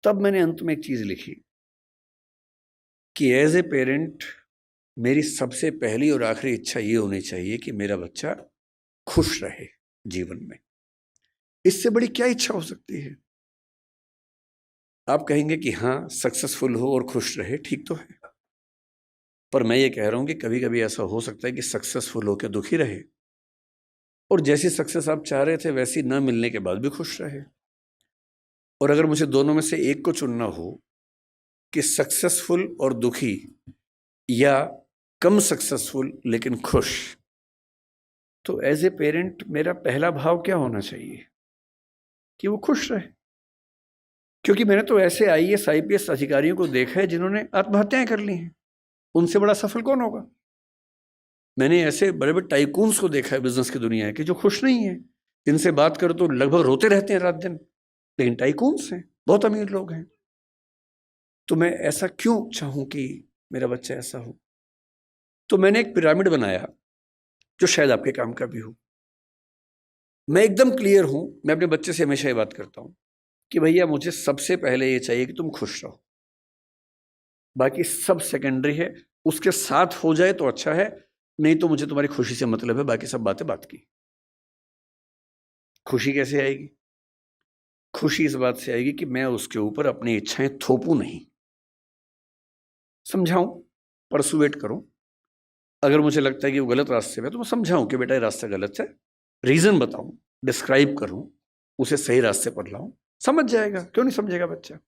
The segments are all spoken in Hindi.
तब मैंने अंत में एक चीज लिखी कि एज ए पेरेंट मेरी सबसे पहली और आखिरी इच्छा ये होनी चाहिए कि मेरा बच्चा खुश रहे जीवन में। इससे बड़ी क्या इच्छा हो सकती है? आप कहेंगे कि हाँ, सक्सेसफुल हो और खुश रहे, ठीक तो है, पर मैं ये कह रहा हूं कि कभी कभी ऐसा हो सकता है कि सक्सेसफुल होकर दुखी रहे और जैसी सक्सेस आप चाह रहे थे वैसी ना मिलने के बाद भी खुश रहे। और अगर मुझे दोनों में से एक को चुनना हो कि सक्सेसफुल और दुखी या कम सक्सेसफुल लेकिन खुश, तो एज ए पेरेंट मेरा पहला भाव क्या होना चाहिए? कि वो खुश रहे। क्योंकि मैंने तो ऐसे आईएएस आईपीएस अधिकारियों को देखा है जिन्होंने आत्महत्याएं कर ली हैं, उनसे बड़ा सफल कौन होगा? मैंने ऐसे बड़े बड़े टाइकून्स को देखा है बिजनेस की दुनिया के जो खुश नहीं है, जिनसे बात करो तो लगभग रोते रहते हैं रात दिन, लेकिन टाइकून्स हैं, बहुत अमीर लोग हैं। तो मैं ऐसा क्यों चाहूं कि मेरा बच्चा ऐसा हो? तो मैंने एक पिरामिड बनाया जो शायद आपके काम का भी हो। मैं एकदम क्लियर हूं, मैं अपने बच्चे से हमेशा ये बात करता हूं कि भैया मुझे सबसे पहले ये चाहिए कि तुम खुश रहो, बाकी सब सेकेंडरी है। उसके साथ हो जाए तो अच्छा है, नहीं तो मुझे तुम्हारी खुशी से मतलब है, बाकी सब बातें बात की। खुशी कैसे आएगी? खुशी इस बात से आएगी कि मैं उसके ऊपर अपनी इच्छाएं थोपूं नहीं, समझाऊं, परसुएट करूं। अगर मुझे लगता है कि वो गलत रास्ते में तो मैं समझाऊं कि बेटा ये रास्ता गलत है, रीजन बताऊं, डिस्क्राइब करूं, उसे सही रास्ते पर लाऊं, समझ जाएगा। क्यों नहीं समझेगा बच्चा?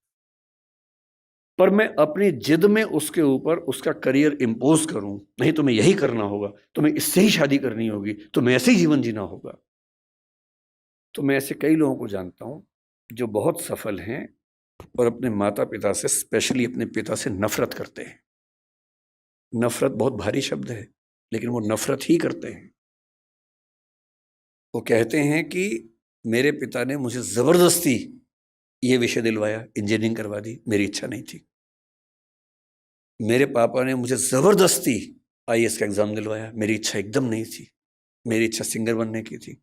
पर मैं अपनी जिद में उसके ऊपर उसका करियर इंपोज करूं, नहीं तुम्हें यही करना होगा, तुम्हें इससे ही शादी करनी होगी, तुम्हें ऐसे ही जीवन जीना होगा। तो मैं ऐसे कई लोगों को जानता हूं जो बहुत सफल हैं और अपने माता पिता से, स्पेशली अपने पिता से नफरत करते हैं। नफरत बहुत भारी शब्द है, लेकिन वो नफरत ही करते हैं। वो कहते हैं कि मेरे पिता ने मुझे जबरदस्ती ये विषय दिलवाया, इंजीनियरिंग करवा दी, मेरी इच्छा नहीं थी। मेरे पापा ने मुझे जबरदस्ती आईएएस का एग्जाम दिलवाया, मेरी इच्छा एकदम नहीं थी, मेरी इच्छा सिंगर बनने की थी।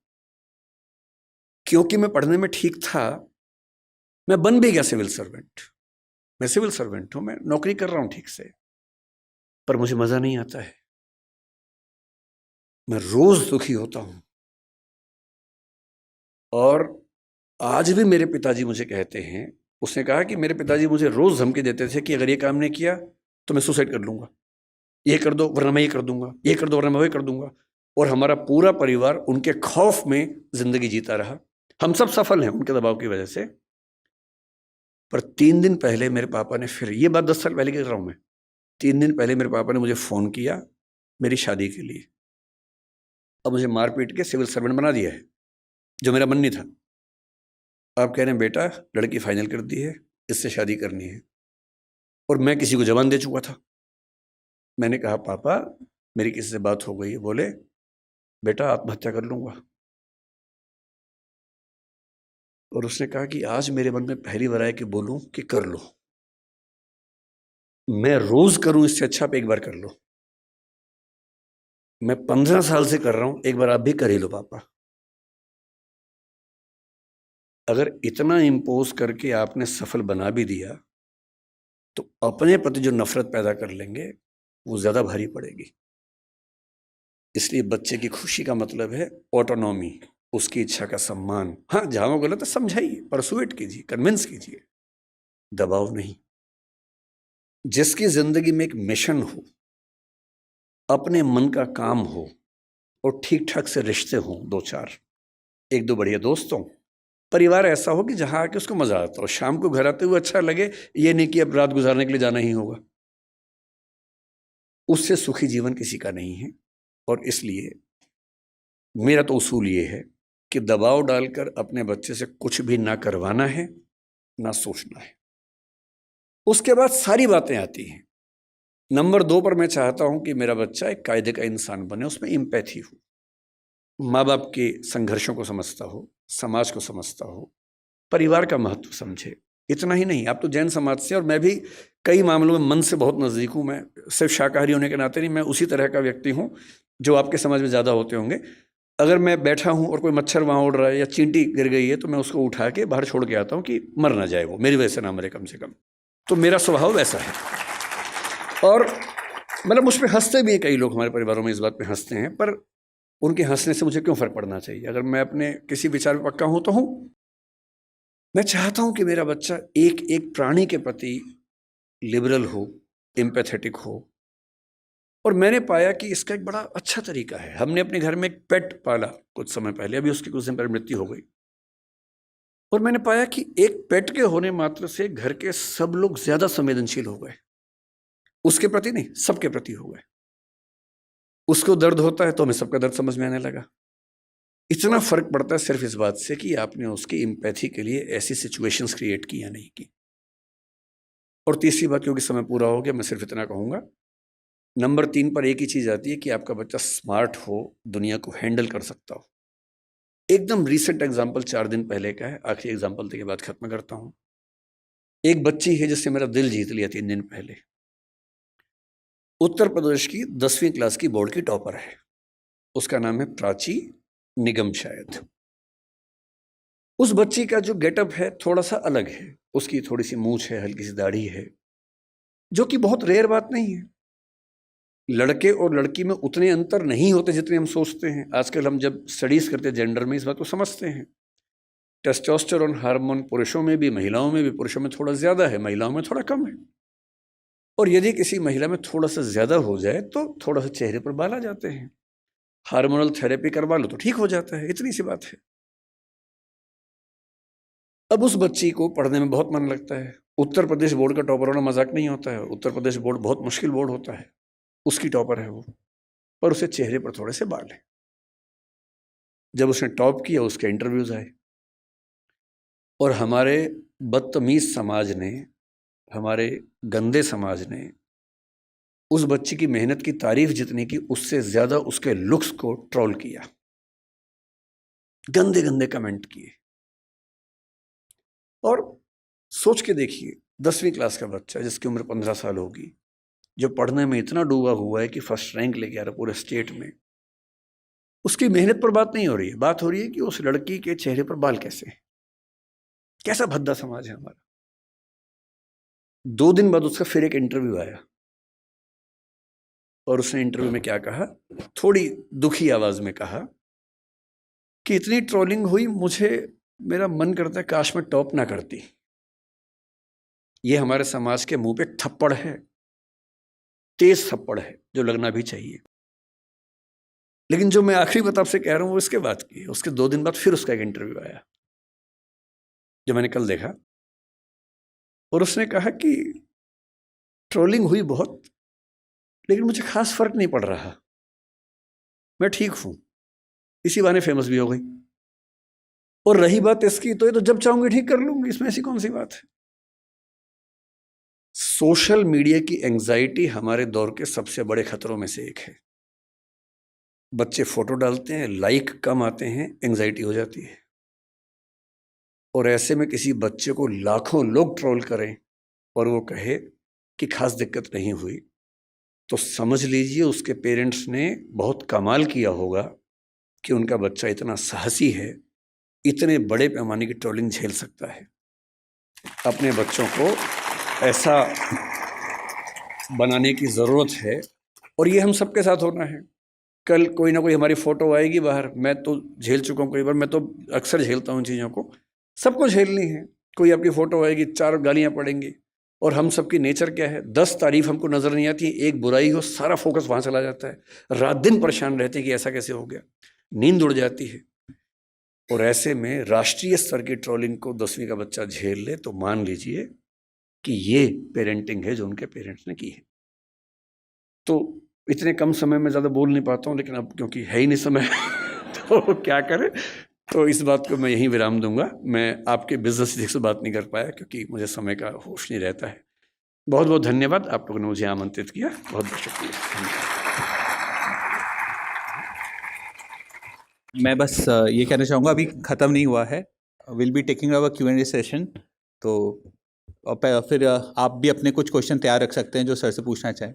क्योंकि मैं पढ़ने में ठीक था, मैं बन भी गया सिविल सर्वेंट। मैं सिविल सर्वेंट हूं, मैं नौकरी कर रहा हूं ठीक से, पर मुझे मजा नहीं आता है, मैं रोज दुखी होता हूं। और आज भी मेरे पिताजी मुझे कहते हैं, उसने कहा कि मेरे पिताजी मुझे रोज धमकी देते थे कि अगर ये काम नहीं किया तो मैं सुसाइड कर लूंगा, ये कर दो वरना मैं ये कर दूंगा, ये कर दो वरना मैं वो कर दूंगा। और हमारा पूरा परिवार उनके खौफ में जिंदगी जीता रहा। हम सब सफल हैं उनके दबाव की वजह से। पर 3 दिन पहले मेरे पापा ने, फिर ये बात 10 साल पहले की कर रहा हूं मैं, 3 दिन पहले मेरे पापा ने मुझे फोन किया मेरी शादी के लिए। अब मुझे मार पीट के सिविल सर्वेंट बना दिया है, जो मेरा मन नहीं था। आप कह रहे हैं बेटा लड़की फाइनल कर दी है, इससे शादी करनी है, और मैं किसी को जवान दे चुका था। मैंने कहा पापा मेरी किसी से बात हो गई है। बोले बेटा आत्महत्या कर लूंगा। और उसने कहा कि आज मेरे मन में पहली बार आया कि बोलूं कि कर लो। मैं रोज करूं इससे अच्छा आप एक बार कर लो। मैं 15 साल से कर रहा हूं, एक बार आप भी कर ही लो पापा। अगर इतना इंपोज करके आपने सफल बना भी दिया तो अपने प्रति जो नफरत पैदा कर लेंगे वो ज्यादा भारी पड़ेगी। इसलिए बच्चे की खुशी का मतलब है ऑटोनॉमी, उसकी इच्छा का सम्मान। हाँ, जहां वो गलत है समझाइए, परसुएट कीजिए, कन्विंस कीजिए, दबाव नहीं। जिसकी जिंदगी में एक मिशन हो, अपने मन का काम हो और ठीक ठाक से रिश्ते हों, 2-4, 1-2 बढ़िया दोस्त हों, परिवार ऐसा हो कि जहां आके उसको मजा आता हो, शाम को घर आते हुए अच्छा लगे, ये नहीं कि अब रात गुजारने के लिए जाना ही होगा। उससे सुखी जीवन किसी का नहीं है। और इसलिए मेरा तो उसूल ये है कि दबाव डालकर अपने बच्चे से कुछ भी ना करवाना है, ना सोचना है। उसके बाद सारी बातें आती हैं। नंबर 2 पर मैं चाहता हूं कि मेरा बच्चा एक कायदे का इंसान बने, उसमें एम्पैथी हो, माँ बाप के संघर्षों को समझता हो, समाज को समझता हो, परिवार का महत्व समझे। इतना ही नहीं, आप तो जैन समाज से, और मैं भी कई मामलों में मन से बहुत नजदीक हूं। मैं सिर्फ शाकाहारी होने के नाते नहीं, मैं उसी तरह का व्यक्ति हूं जो आपके समाज में ज्यादा होते होंगे। अगर मैं बैठा हूँ और कोई मच्छर वहाँ उड़ रहा है या चींटी गिर गई है तो मैं उसको उठा के बाहर छोड़ के आता हूँ कि मर ना जाए, वो मेरी वजह से ना मरे कम से कम। तो मेरा स्वभाव वैसा है। और मतलब मुझ पर हंसते भी हैं कई लोग, हमारे परिवारों में इस बात पे हंसते हैं, पर उनके हंसने से मुझे क्यों फ़र्क पड़ना चाहिए? अगर मैं अपने किसी विचार में पक्का हूँ तो हूँ। मैं चाहता हूँ कि मेरा बच्चा एक एक प्राणी के प्रति लिबरल हो, एम्पैथेटिक हो। और मैंने पाया कि इसका एक बड़ा अच्छा तरीका है। हमने अपने घर में एक पेट पाला कुछ समय पहले, अभी उसकी कुछ दिन पहले मृत्यु हो गई। और मैंने पाया कि एक पेट के होने मात्र से घर के सब लोग ज्यादा संवेदनशील हो गए। उसके प्रति नहीं, सबके प्रति हो गए। उसको दर्द होता है तो हमें सबका दर्द समझ में आने लगा। इतना फर्क पड़ता है सिर्फ इस बात से कि आपने उसकी एम्पैथी के लिए ऐसी सिचुएशंस क्रिएट की या नहीं की। और तीसरी बात, क्योंकि समय पूरा हो गया, मैं सिर्फ इतना कहूंगा, नंबर 3 पर एक ही चीज आती है कि आपका बच्चा स्मार्ट हो, दुनिया को हैंडल कर सकता हो। एकदम रीसेंट एग्जाम्पल 4 दिन पहले का है, आखिरी एग्जाम्पल के बाद खत्म करता हूं। एक बच्ची है जिसने मेरा दिल जीत लिया 3 दिन पहले। उत्तर प्रदेश की 10वीं क्लास की बोर्ड की टॉपर है। उसका नाम है प्राची निगम शायद। उस बच्ची का जो गेटअप है थोड़ा सा अलग है। उसकी थोड़ी सी मूंछ है, हल्की सी दाढ़ी है, जो कि बहुत रेयर बात नहीं है। लड़के और लड़की में उतने अंतर नहीं होते जितने हम सोचते हैं। आजकल हम जब स्टडीज करते हैं जेंडर में, इस बात को समझते हैं। टेस्टोस्टेरोन हार्मोन पुरुषों में भी, महिलाओं में भी। पुरुषों में थोड़ा ज्यादा है, महिलाओं में थोड़ा कम है। और यदि किसी महिला में थोड़ा सा ज्यादा हो जाए तो थोड़ा सा चेहरे पर बाल आ जाते हैं। हार्मोनल थेरेपी करवा लो तो ठीक हो जाता है, इतनी सी बात है। अब उस बच्ची को पढ़ने में बहुत मन लगता है। उत्तर प्रदेश बोर्ड का टॉपर होना मजाक नहीं होता है। उत्तर प्रदेश बोर्ड बहुत मुश्किल बोर्ड होता है। उसकी टॉपर है वो, पर उसे चेहरे पर थोड़े से बाल हैं। जब उसने टॉप किया, उसके इंटरव्यूज आए, और हमारे बदतमीज समाज ने, हमारे गंदे समाज ने उस बच्ची की मेहनत की तारीफ जितनी की, उससे ज्यादा उसके लुक्स को ट्रोल किया, गंदे गंदे कमेंट किए। और सोच के देखिए, 10वीं क्लास का बच्चा जिसकी उम्र 15 साल होगी, जो पढ़ने में इतना डूबा हुआ है कि फर्स्ट रैंक लेके आ रहा पूरे स्टेट में, उसकी मेहनत पर बात नहीं हो रही है। बात हो रही है कि उस लड़की के चेहरे पर बाल कैसे हैं। कैसा भद्दा समाज है हमारा। 2 दिन बाद उसका फिर एक इंटरव्यू आया, और उसने इंटरव्यू में क्या कहा, थोड़ी दुखी आवाज में कहा कि इतनी ट्रोलिंग हुई, मुझे, मेरा मन करता है काश मैं टॉप ना करती। ये हमारे समाज के मुंह पे थप्पड़ है, तेज थप्पड़ है, जो लगना भी चाहिए। लेकिन जो मैं आखिरी बात आपसे कह रहा हूं वो इसके बाद की है। उसके 2 दिन बाद फिर उसका एक इंटरव्यू आया, जो मैंने कल देखा, और उसने कहा कि ट्रोलिंग हुई बहुत, लेकिन मुझे खास फर्क नहीं पड़ रहा, मैं ठीक हूं। इसी बहाने फेमस भी हो गई। और रही बात इसकी, तो ये तो जब चाहूंगी ठीक कर लूंगी, इसमें ऐसी कौन सी बात है। सोशल मीडिया की एंजाइटी हमारे दौर के सबसे बड़े खतरों में से एक है। बच्चे फोटो डालते हैं, लाइक कम आते हैं, एंजाइटी हो जाती है। और ऐसे में किसी बच्चे को लाखों लोग ट्रोल करें और वो कहे कि खास दिक्कत नहीं हुई, तो समझ लीजिए उसके पेरेंट्स ने बहुत कमाल किया होगा कि उनका बच्चा इतना साहसी है, इतने बड़े पैमाने की ट्रोलिंग झेल सकता है। अपने बच्चों को ऐसा बनाने की ज़रूरत है, और ये हम सबके साथ होना है। कल कोई ना कोई हमारी फ़ोटो आएगी बाहर, मैं तो झेल चुका हूँ कई बार, मैं तो अक्सर झेलता हूँ चीज़ों को, सबको झेलनी है। कोई आपकी फ़ोटो आएगी, 4 गालियाँ पड़ेंगी, और हम सबकी नेचर क्या है, 10 तारीफ हमको नज़र नहीं आती, एक बुराई हो, सारा फोकस वहाँ चला जाता है। रात दिन परेशान रहते हैं कि ऐसा कैसे हो गया, नींद उड़ जाती है। और ऐसे में राष्ट्रीय स्तर की ट्रोलिंग को 10वीं का बच्चा झेल ले, तो मान लीजिए कि ये पेरेंटिंग है जो उनके पेरेंट्स ने की है। तो इतने कम समय में ज़्यादा बोल नहीं पाता हूँ, लेकिन अब क्योंकि है ही नहीं समय तो क्या करें। तो इस बात को मैं यहीं विराम दूंगा। मैं आपके बिजनेस से बात नहीं कर पाया क्योंकि मुझे समय का होश नहीं रहता है। बहुत बहुत धन्यवाद, आप लोगों ने मुझे आमंत्रित किया, बहुत बहुत शुक्रिया। मैं बस ये कहना चाहूँगा, अभी ख़त्म नहीं हुआ है, will be taking our Q&A session. तो फिर आप भी अपने कुछ क्वेश्चन तैयार रख सकते हैं जो सर से पूछना चाहें।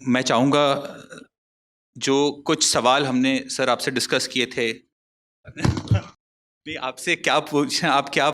मैं चाहूँगा जो कुछ सवाल हमने सर आपसे डिस्कस किए थे नहीं आपसे क्या पूछें, आप क्या